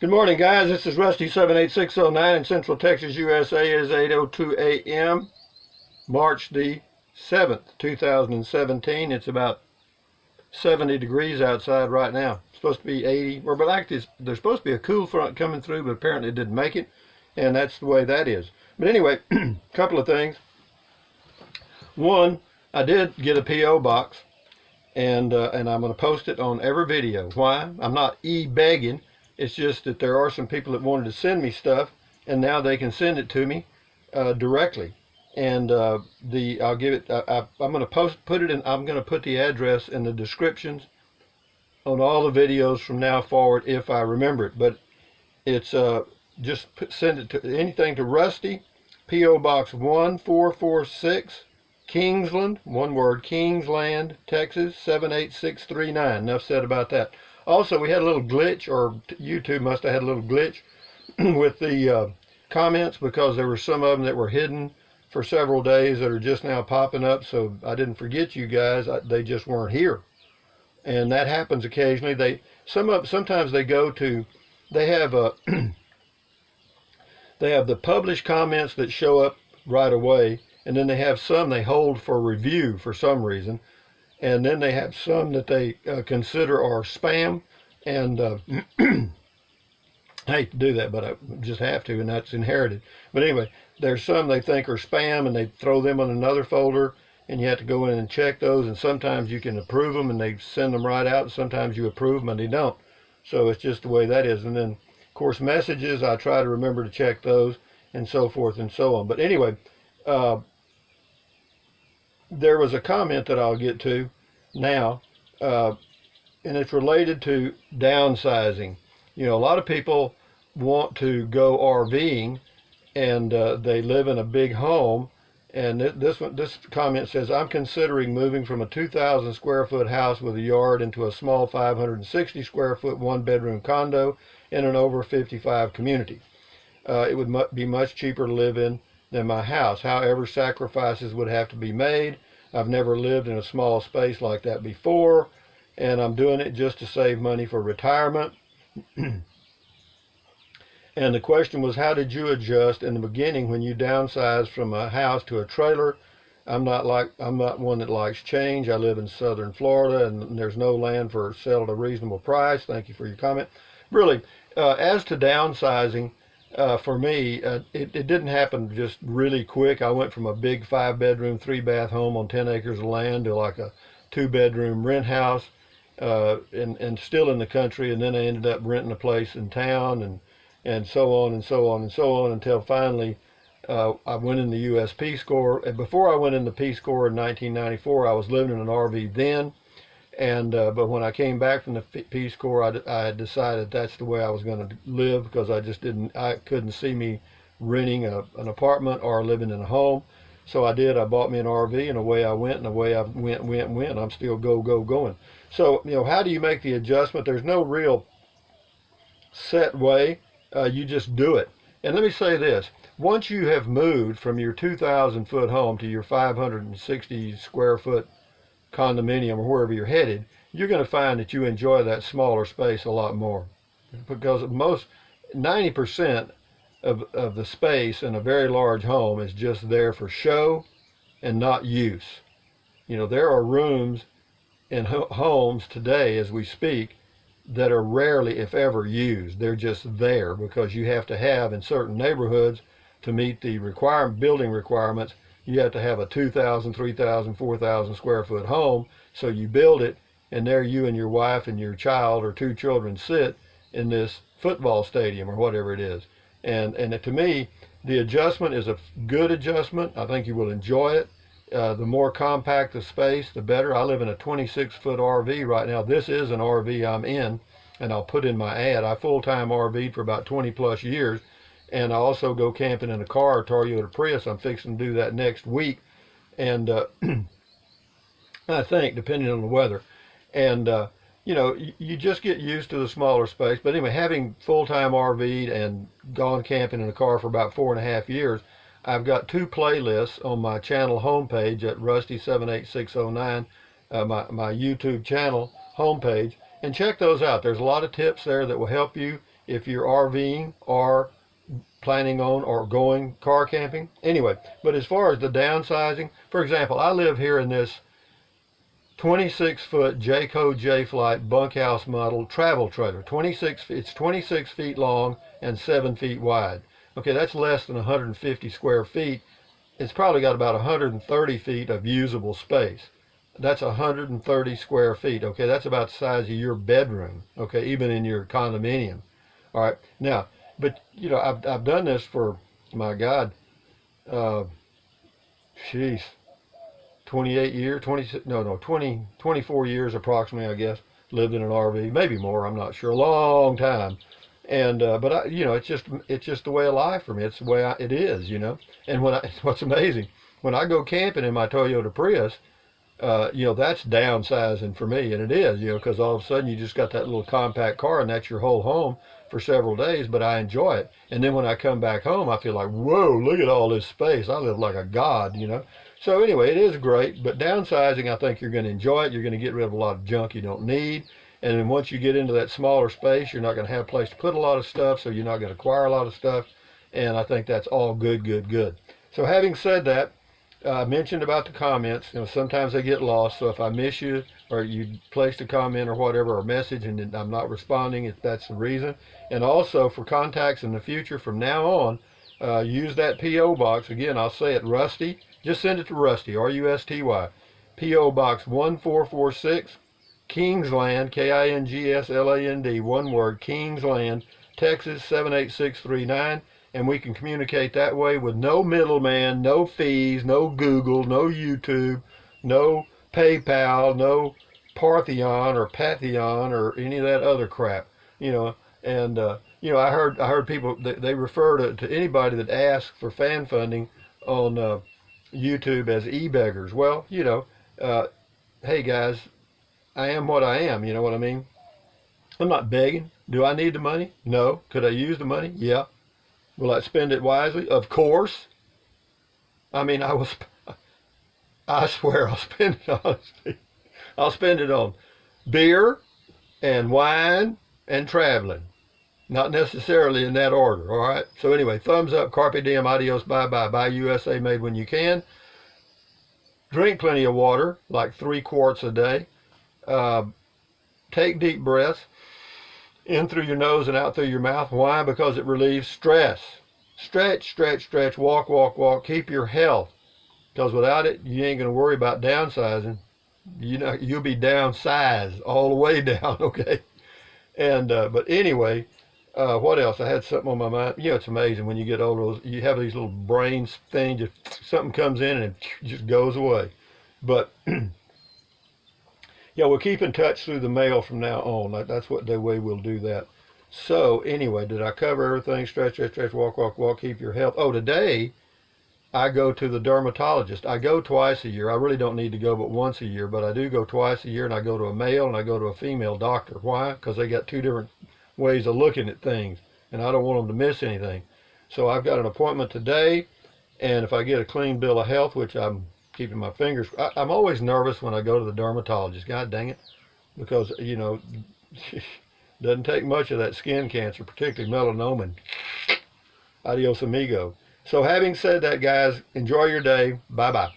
Good morning, guys. This is Rusty 78609 in Central Texas, USA. It is 8:02 a.m. March the 7th, 2017. It's about 70 degrees outside right now. It's supposed to be 80, or but like this, there's supposed to be a cool front coming through, but apparently it didn't make it, and that's the way that is. But anyway, a couple of things. One, I did get a P.O. box, and I'm going to post it on every video. Why? I'm not e-begging. It's just that there are some people that wanted to send me stuff, and now they can send it to me directly. And I'll give it. I'm going to put it in. I'm going to put the address in the descriptions on all the videos from now forward if I remember it. But it's just send it to anything to Rusty, P.O. Box 1446, Kingsland, one word, Kingsland, Texas 78639. Enough said about that. Also, we had a little glitch, or YouTube must have had a little glitch with the comments, because there were some of them that were hidden for several days that are just now popping up. So I didn't forget you guys. They just weren't here, and that happens occasionally. Sometimes they go to, they have a they have the published comments that show up right away, and then they have some they hold for review for some reason. And then they have some that they consider are spam, and I hate to do that, but I just have to, and that's inherited. But anyway, there's some they think are spam, and they throw them in another folder, and you have to go in and check those, and sometimes you can approve them, and they send them right out, and sometimes you approve them, and they don't. So it's just the way that is. And then, of course, messages, I try to remember to check those, and so forth and so on. But anyway, there was a comment that I'll get to now, and it's related to downsizing. You know, a lot of people want to go RVing, and they live in a big home. And this comment says, I'm considering moving from a 2,000 square foot house with a yard into a small 560 square foot one-bedroom condo in an over 55 community. It would be much cheaper to live in than my house. However, sacrifices would have to be made. I've never lived in a small space like that before, and I'm doing it just to save money for retirement. And the question was, how did you adjust in the beginning when you downsized from a house to a trailer? I'm not one that likes change. I live in southern Florida, and there's no land for sale at a reasonable price. Thank you for your comment. Really, as to downsizing, for me, it didn't happen just really quick. I went from a big 5-bedroom, 3-bath home on 10 acres of land to like a 2-bedroom rent house, and still in the country. And then I ended up renting a place in town, and so on and so on and so on, until finally I went in the U.S. Peace Corps. And before I went in the Peace Corps in 1994, I was living in an RV then. And but when I came back from the Peace Corps, I had decided that's the way I was going to live, because I couldn't see me renting an apartment or living in a home. So I bought me an RV, and away I went, and away I went. I'm still going. So, you know, how do you make the adjustment? There's no real set way. You just do it. And let me say this: once you have moved from your 2,000 foot home to your 560 square foot condominium or wherever you're headed, you're going to find that you enjoy that smaller space a lot more, because 90% of the space in a very large home is just there for show and not use. You know, there are rooms in homes today as we speak that are rarely, if ever, used. They're just there because you have to have, in certain neighborhoods, to meet the building requirements, you have to have a 2,000, 3,000, 4,000 square foot home. So you build it, and there you and your wife and your child or 2 children sit in this football stadium or whatever it is. And to me, the adjustment is a good adjustment. I think you will enjoy it. The more compact the space, the better. I live in a 26-foot RV right now. This is an RV I'm in, and I'll put in my ad. I full-time RV'd for about 20 plus years. And I also go camping in a car, a Toyota Prius. I'm fixing to do that next week. And I think, depending on the weather. And, you know, you just get used to the smaller space. But anyway, having full-time RV'd and gone camping in a car for about 4.5 years, I've got 2 playlists on my channel homepage at Rusty78609, my YouTube channel homepage. And check those out. There's a lot of tips there that will help you if you're RVing or planning on or going car camping. Anyway, but as far as the downsizing, for example, I live here in this 26-foot Jayco J-Flight bunkhouse model travel trailer. It's 26 feet long and 7 feet wide. Okay, that's less than 150 square feet. It's probably got about 130 feet of usable space. That's 130 square feet. Okay, that's about the size of your bedroom. Okay, even in your condominium. All right, now, but you know, I've done this for, my God, sheesh, 28 years, 24 years approximately, I guess. Lived in an RV, maybe more, I'm not sure, a long time. And but you know, it's just the way of life for me. It's the way it is, you know. And what's amazing, when I go camping in my Toyota Prius, you know, that's downsizing for me, and it is, you know, because all of a sudden you just got that little compact car, and that's your whole home for several days. But I enjoy it, and then when I come back home, I feel like, whoa, look at all this space. I live like a god, you know. So anyway, it is great, but downsizing, I think you're going to enjoy it. You're going to get rid of a lot of junk you don't need. And then once you get into that smaller space, you're not going to have a place to put a lot of stuff, so you're not going to acquire a lot of stuff. And I think that's all good, good, good. So having said that, I mentioned about the comments. You know, sometimes they get lost. So if I miss you, or you placed a comment or whatever, or message, and I'm not responding, if that's the reason. And also for contacts in the future, from now on, use that P.O. box. Again, I'll say it, Rusty. Just send it to Rusty, R-U-S-T-Y. P.O. Box 1446, Kingsland, Kingsland, one word, Kingsland, Texas 78639. And we can communicate that way with no middleman, no fees, no Google, no YouTube, no PayPal, no Partheon or Patheon or any of that other crap, you know. And you know, I heard people, they refer to anybody that asks for fan funding on YouTube as e-beggars. Well, you know, hey guys, I am what I am, you know what I mean? I'm not begging. Do I need the money? No. Could I use the money? Yeah. Will I spend it wisely? Of course. I mean, I swear I'll spend it honestly. I'll spend it on beer and wine and traveling. Not necessarily in that order, all right? So anyway, thumbs up, carpe diem, adios, bye-bye. Buy USA made when you can. Drink plenty of water, like 3 quarts a day. Take deep breaths. In through your nose and out through your mouth. Why? Because it relieves stress. Stretch, stretch, stretch, walk, walk, walk. Keep your health. Because without it, you ain't going to worry about downsizing. You know, you'll be downsized all the way down, okay? And but anyway, what else? I had something on my mind. You know, it's amazing when you get older. You have these little brain things. Just something comes in and it just goes away. But yeah, we'll keep in touch through the mail from now on. That's what the way we'll do that. So anyway, did I cover everything? Stretch, stretch, stretch, walk, walk, walk, keep your health. Oh, today I go to the dermatologist. I go twice a year. I really don't need to go but once a year, but I do go twice a year, and I go to a male and I go to a female doctor. Why? Because they got 2 different ways of looking at things, and I don't want them to miss anything. So I've got an appointment today, and if I get a clean bill of health, which I'm keeping my fingers, I'm always nervous when I go to the dermatologist. God dang it. Because, you know, doesn't take much of that skin cancer, particularly melanoma. Adios amigo. So having said that, guys, enjoy your day. Bye-bye.